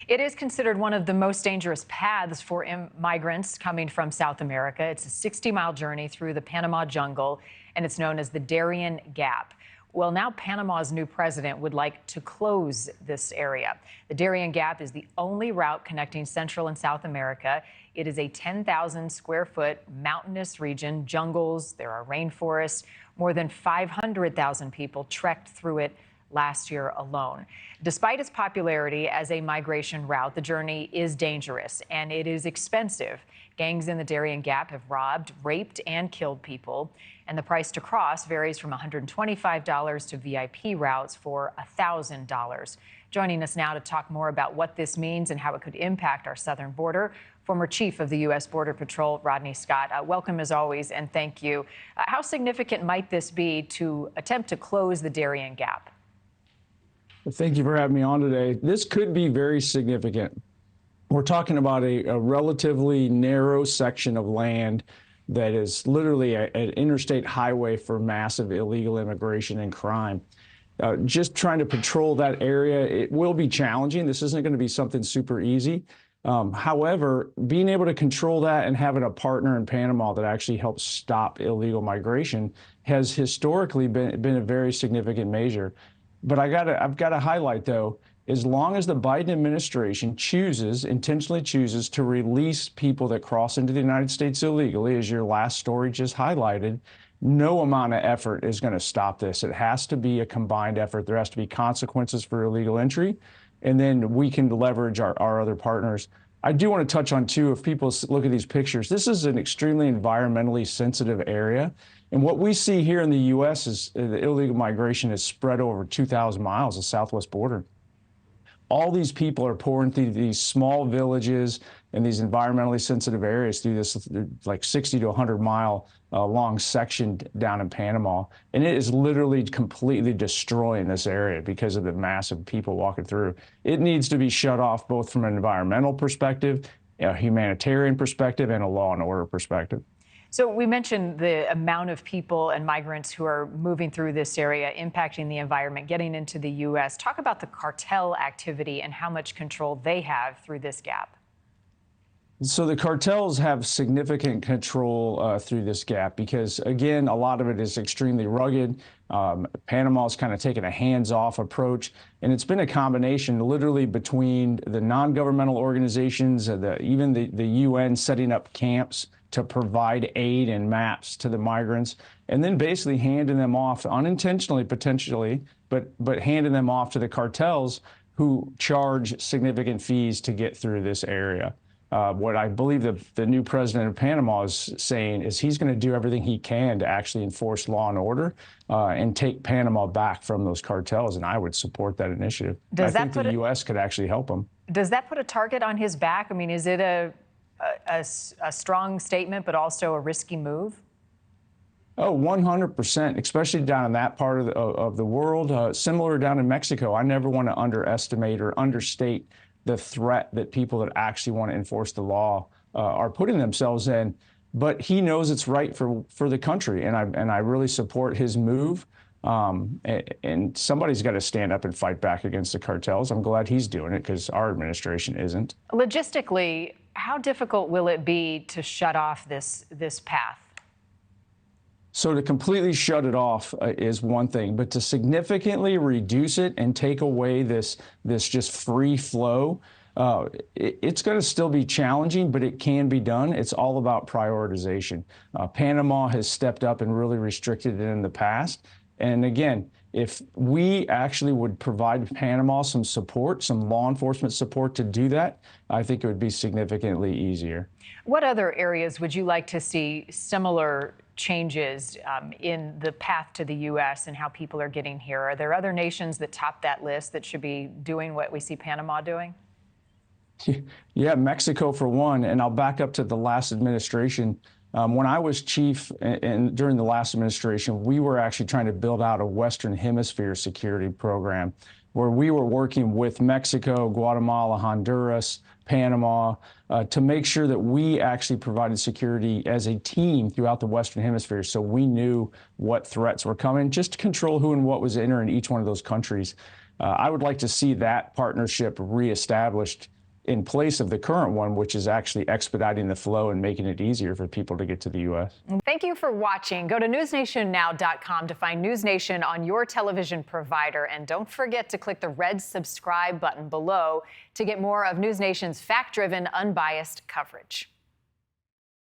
It is considered one of the most dangerous paths for migrants coming from South America. It's a 60-mile journey through the Panama jungle, and it's known as the Darien Gap. Well, now Panama's new president would like to close this area. The Darien Gap is the only route connecting Central and South America. It is a 10,000 square foot mountainous region, jungles, there are rainforests. More than 500,000 people trekked through it last year alone. Despite its popularity as a migration route, the journey is dangerous and it is expensive. Gangs in the Darien Gap have robbed, raped, and killed people. And the price to cross varies from $125 to VIP routes for $1,000. Joining us now to talk more about what this means and how it could impact our southern border, former chief of the U.S. Border Patrol, Rodney Scott. Welcome as always, and thank you. How significant might this be to attempt to close the Darien Gap? Thank you for having me on today. This could be very significant. We're talking about a relatively narrow section of land that is literally an interstate highway for massive illegal immigration and crime. Just trying to patrol that area, it will be challenging. This isn't going to be something super easy. However, being able to control that and having a partner in Panama that actually helps stop illegal migration has historically been a very significant measure. But I've got to highlight, though, as long as the Biden administration intentionally chooses to release people that cross into the United States illegally, as your last story just highlighted, no amount of effort is going to stop this. It has to be a combined effort. There has to be consequences for illegal entry, and then we can leverage our other partners. I do want to touch on, too, if people look at these pictures, this is an extremely environmentally sensitive area. And what we see here in the U.S. is the illegal migration is spread over 2,000 miles, the southwest border. All these people are pouring through these small villages and these environmentally sensitive areas through this like 60 to 100 mile long section down in Panama. And it is literally completely destroying this area because of the massive people walking through. It needs to be shut off both from an environmental perspective, a humanitarian perspective, and a law and order perspective. So we mentioned the amount of people and migrants who are moving through this area, impacting the environment, getting into the U.S. Talk about the cartel activity and how much control they have through this gap. So the cartels have significant control through this gap because, again, a lot of it is extremely rugged. Panama's kind of taken a hands-off approach, and it's been a combination literally between the non-governmental organizations, even the UN setting up camps to provide aid and maps to the migrants, and then basically handing them off unintentionally, potentially, but handing them off to the cartels who charge significant fees to get through this area. What I believe the new president of Panama is saying is he's going to do everything he can to actually enforce law and order and take Panama back from those cartels, and I would support that initiative. I think the U.S. could actually help him. Does that put a target on his back? I mean, is it a strong statement, but also a risky move? Oh, 100%, especially down in that part of the world. Similar down in Mexico, I never want to underestimate or understate the threat that people that actually want to enforce the law are putting themselves in. But he knows it's right for the country, and I really support his move. And somebody's got to stand up and fight back against the cartels. I'm glad he's doing it because our administration isn't. Logistically, how difficult will it be to shut off this path? So to completely shut it off is one thing, but to significantly reduce it and take away this just free flow, it's going to still be challenging, but it can be done. It's all about prioritization. Panama has stepped up and really restricted it in the past. And again, if we actually would provide Panama some support, some law enforcement support to do that, I think it would be significantly easier. What other areas would you like to see similar changes in the path to the U.S. and how people are getting here? Are there other nations that top that list that should be doing what we see Panama doing? Yeah, Mexico for one, and I'll back up to the last administration. When I was chief and during the last administration, we were actually trying to build out a Western Hemisphere security program where we were working with Mexico, Guatemala, Honduras, Panama, to make sure that we actually provided security as a team throughout the Western Hemisphere so we knew what threats were coming, just to control who and what was entering each one of those countries. I would like to see that partnership reestablished in place of the current one, which is actually expediting the flow and making it easier for people to get to the U.S. Thank you for watching. Go to newsnationnow.com to find NewsNation on your television provider. And don't forget to click the red subscribe button below to get more of NewsNation's fact-driven, unbiased coverage.